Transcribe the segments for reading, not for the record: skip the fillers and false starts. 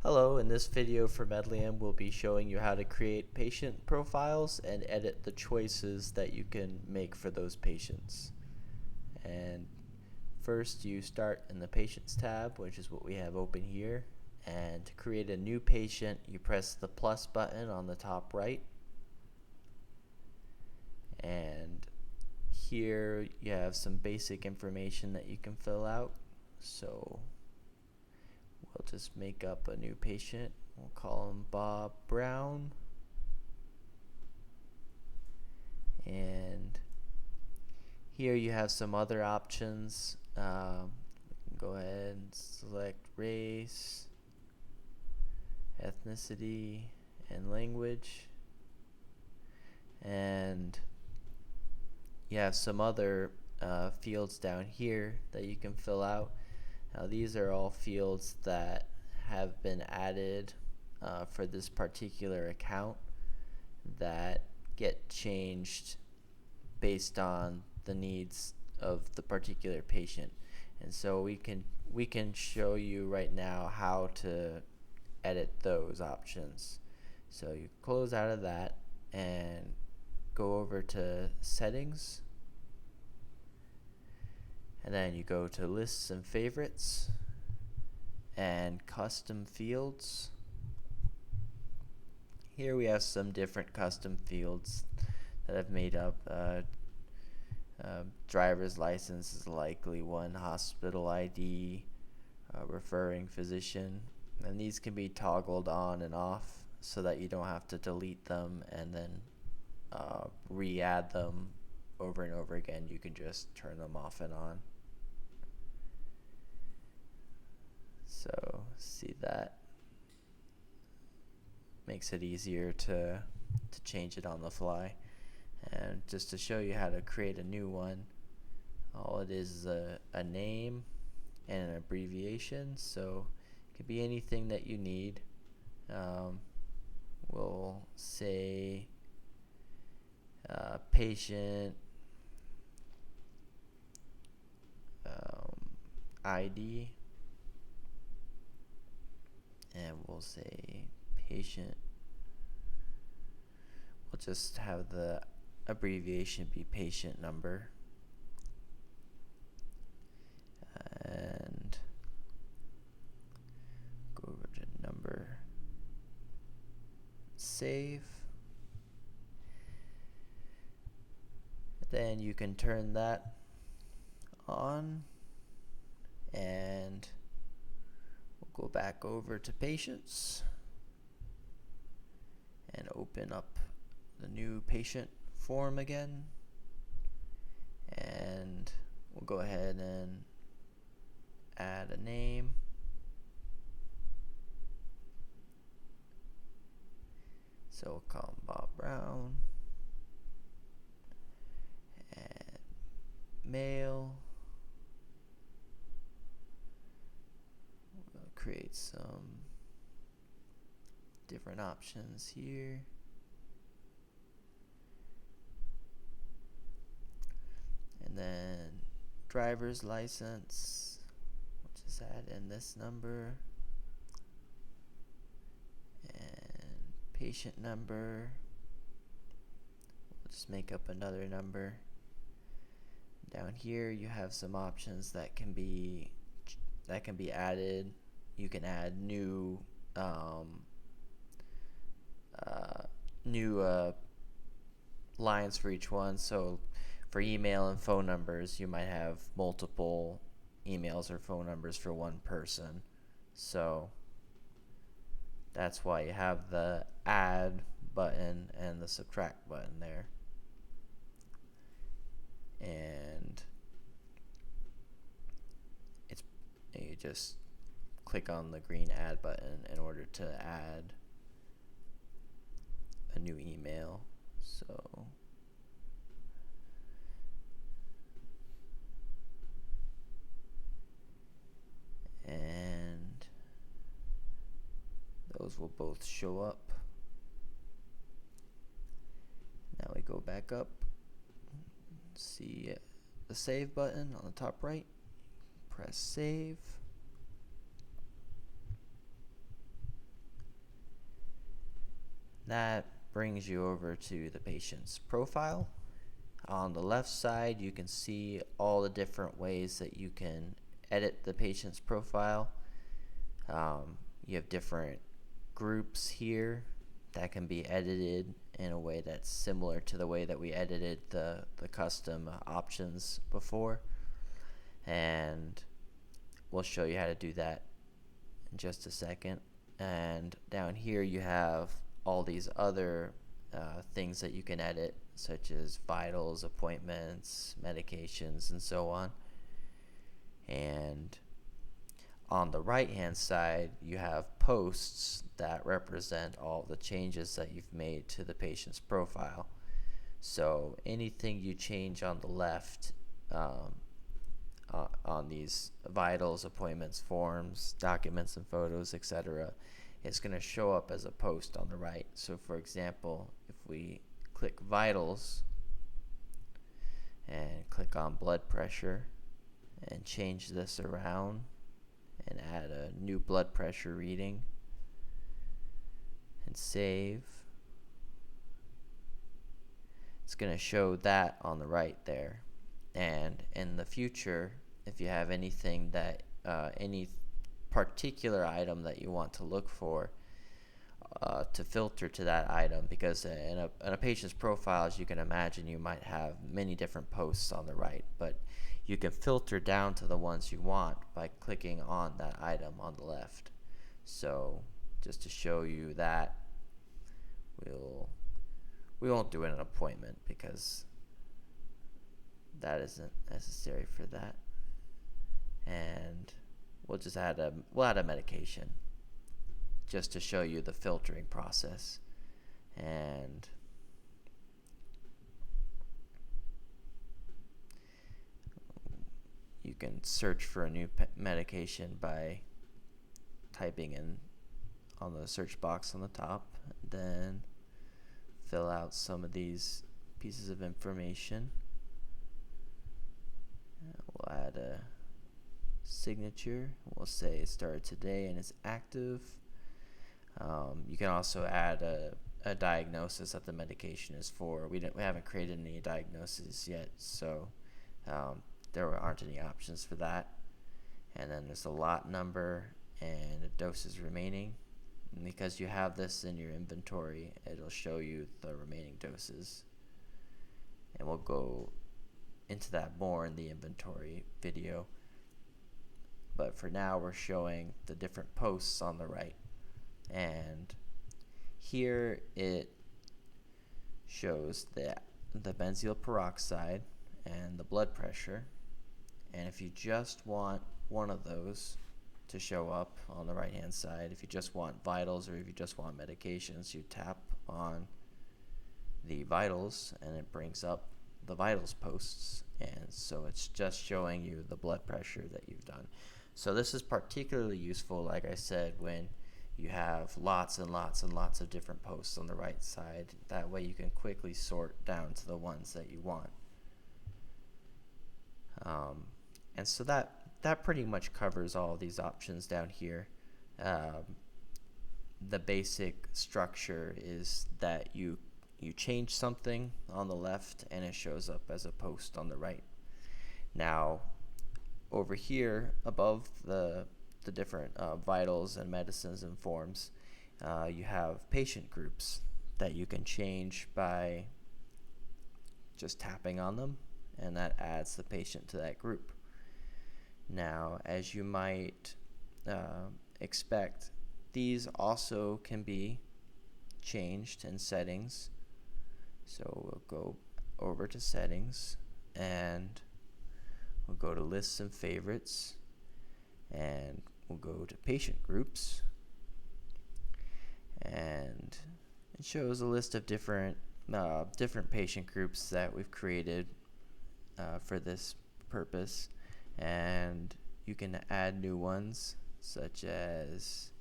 Hello, in this video for Medlium, we'll be showing you how to create patient profiles and edit the choices that you can make for those patients. And first you start in the Patients tab, which is what we have open here. And to create a new patient, you press the plus button on the top right. And here you have some basic information that you can fill out. So we'll just make up a new patient. We'll call him Bob Brown. And here you have some other options. Go ahead and select race, ethnicity, and language. And you have some other fields down here that you can fill out. Now these are all fields that have been added for this particular account that get changed based on the needs of the particular patient. And so we can show you right now how to edit those options. So you close out of that and go over to settings, and then you go to lists and favorites and custom fields. Here we have some different custom fields that I've made up. Driver's license is likely one, hospital ID, referring physician, and these can be toggled on and off so that you don't have to delete them and then re-add them over and over again. You can just turn them off and on. So see, that makes it easier to change it on the fly. And just to show you how to create a new one, all it is a name and an abbreviation, so it could be anything that you need. We'll say patient ID, and we'll say patient. We'll just have the abbreviation be patient number. And go over to number, save. Then you can turn that on, and we'll go back over to patients and open up the new patient form again, and we'll go ahead and add a name. So we'll call him Bob Brown, and male. We'll create some different options here. And then driver's license, we'll just add in this number, and patient number, we'll just make up another number. Down here you have some options that can be added. You can add new lines for each one. So for email and phone numbers, you might have multiple emails or phone numbers for one person. So that's why you have the add button and the subtract button there. And you just click on the green add button in order to add a new email. So and those will both show up. Now we go back up, see the save button on the top right, press save. That brings you over to the patient's profile. On the left side, you can see all the different ways that you can edit the patient's profile. You have different groups here that can be edited in a way that's similar to the way that we edited the custom options before. And we'll show you how to do that in just a second. And down here you have all these other things that you can edit, such as vitals, appointments, medications, and so on. And on the right hand side, you have posts that represent all the changes that you've made to the patient's profile. So anything you change on the left on these vitals, appointments, forms, documents, and photos, etc., it's going to show up as a post on the right. So for example, if we click vitals and click on blood pressure and change this around and add a new blood pressure reading and save, it's going to show that on the right there. And in the future, if you have anything that any particular item that you want to look for, to filter to that item, because in a patient's profile, as you can imagine, you might have many different posts on the right, but you can filter down to the ones you want by clicking on that item on the left. So just to show you that, we won't do an appointment because that isn't necessary for that. And we'll just add a medication just to show you the filtering process. And you can search for a new medication by typing in on the search box on the top, then fill out some of these pieces of information. We'll add a signature. We'll say it started today and is active. You can also add a diagnosis that the medication is for. We haven't created any diagnoses yet, so there aren't any options for that. And then there's a lot number and the doses remaining. And because you have this in your inventory, it'll show you the remaining doses. And we'll go into that more in the inventory video. But for now, we're showing the different posts on the right. And here it shows the benzoyl peroxide and the blood pressure. And if you just want one of those to show up on the right hand side, if you just want vitals or if you just want medications, you tap on the vitals and it brings up the vitals posts, and so it's just showing you the blood pressure that you've done. So this is particularly useful, like I said, when you have lots and lots and lots of different posts on the right side. That way you can quickly sort down to the ones that you want. And so that pretty much covers all of these options down here. The basic structure is that you change something on the left and it shows up as a post on the right. Now over here above the different vitals and medicines and forms, you have patient groups that you can change by just tapping on them, and that adds the patient to that group. Now, as you might expect, these also can be changed in settings. So we'll go over to settings and we'll go to lists and favorites, and we'll go to patient groups, and it shows a list of different patient groups that we've created for this purpose. And you can add new ones, such as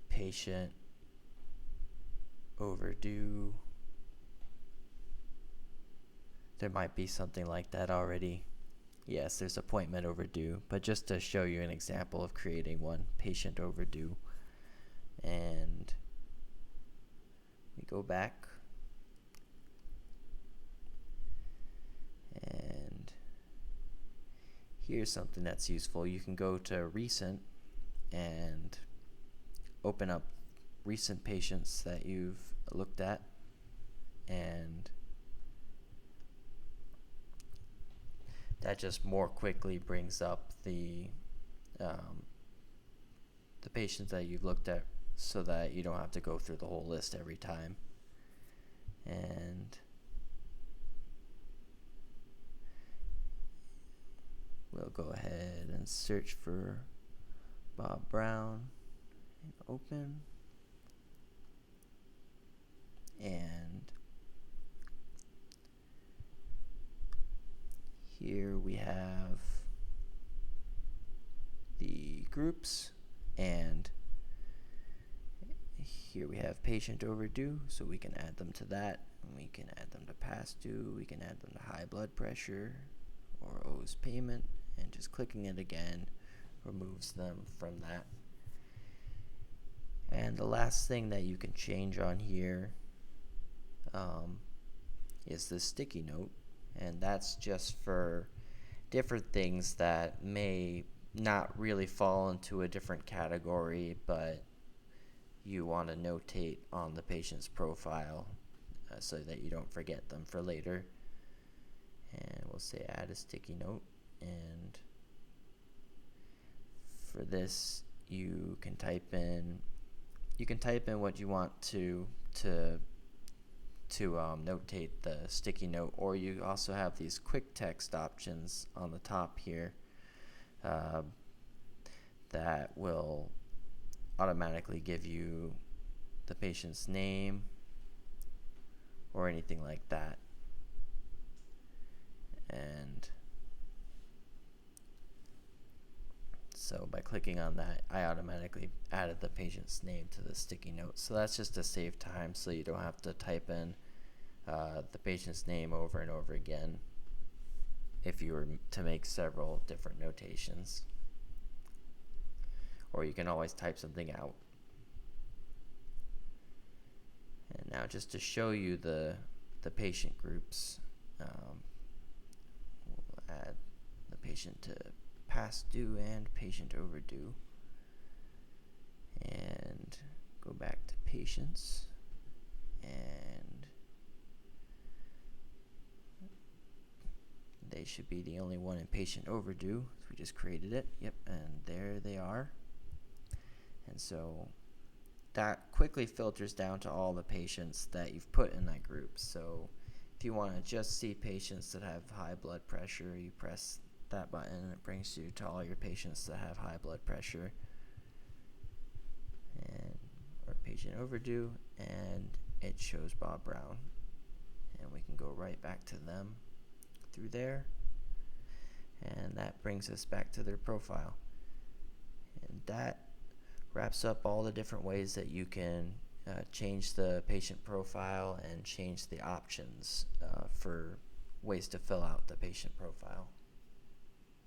patient overdue. There might be something like that already Yes, there's appointment overdue, but just to show you an example of creating one, patient overdue. And we go back and here's something that's useful. You can go to recent and open up recent patients that you've looked at, and that just more quickly brings up the patients that you've looked at, so that you don't have to go through the whole list every time. And we'll go ahead and search for Bob Brown and open. And here we have the groups, and here we have patient overdue, so we can add them to that. And we can add them to past due, we can add them to high blood pressure or owes payment, and just clicking it again removes them from that. And the last thing that you can change on here is the sticky note, and that's just for different things that may not really fall into a different category, but you want to notate on the patient's profile so that you don't forget them for later. And we'll say add a sticky note, and for this you can type in what you want to notate the sticky note, or you also have these quick text options on the top here that will automatically give you the patient's name or anything like that. And so by clicking on that, I automatically added the patient's name to the sticky note. So that's just to save time, so you don't have to type in the patient's name over and over again if you were to make several different notations. Or you can always type something out. And now just to show you the patient groups, we'll add the patient to past due and patient overdue, and go back to patients, and they should be the only one in patient overdue, so we just created it. Yep, and there they are. And so that quickly filters down to all the patients that you've put in that group. So if you want to just see patients that have high blood pressure, you press that button and it brings you to all your patients that have high blood pressure, and or patient overdue, and it shows Bob Brown, and we can go right back to them through there, and that brings us back to their profile. And that wraps up all the different ways that you can change the patient profile and change the options for ways to fill out the patient profile.